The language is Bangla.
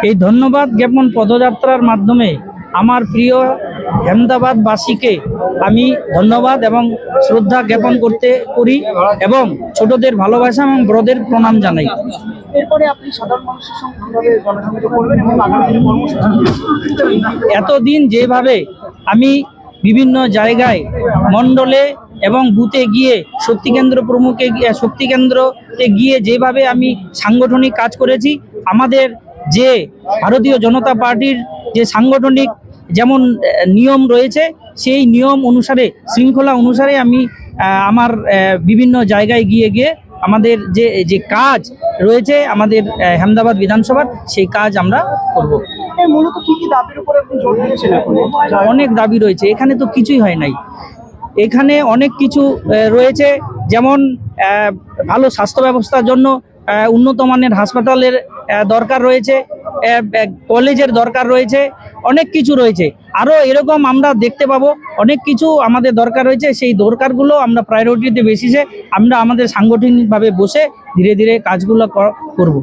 এই ধন্যবাদ জ্ঞাপন পদযাত্রার মাধ্যমে আমার প্রিয় আহমেদাবাদবাসীকে আমি ধন্যবাদ এবং শ্রদ্ধা জ্ঞাপন করি এবং ছোটদের ভালোবাসা এবং বড়দের প্রণাম জানাই। এরপরে আপনি সাধারণ মানুষের সঙ্গে কিভাবে জনসংযোগ করবেন এবং আগামী দিনে কর্মসূচি? এতদিন যেভাবে আমি বিভিন্ন জায়গায় মণ্ডলে এবং বুথে গিয়ে শক্তি কেন্দ্রতে গিয়ে যেভাবে আমি সাংগঠনিক কাজ করেছি, আমাদের যে ভারতীয় জনতা পার্টির যে সাংগঠনিক যেমন নিয়ম রয়েছে, সেই নিয়ম অনুসারে শৃঙ্খলা অনুসারে আমি আমার বিভিন্ন জায়গায় গিয়ে আমাদের যে কাজ রয়েছে আমাদের আহমেদাবাদ বিধানসভার, সেই কাজ আমরা করব। মূলত কি কি দাবির উপরে আপনি জোর দিয়েছেন? অনেক দাবি রয়েছে, এখানে তো কিছুই হয় নাই। এখানে অনেক কিছু রয়েছে, যেমন ভালো স্বাস্থ্য ব্যবস্থার জন্য উন্নত মানের হাসপাতালের দরকার রয়েছে, কলেজের দরকার রয়েছে, অনেক কিছু রয়েছে। আরও এরকম আমরা দেখতে পাবো অনেক কিছু আমাদের দরকার রয়েছে। সেই দরকারগুলো আমরা প্রায়োরিটিতে বেসিসে আমরা আমাদের সাংগঠনিকভাবে বসে ধীরে ধীরে কাজগুলো করব।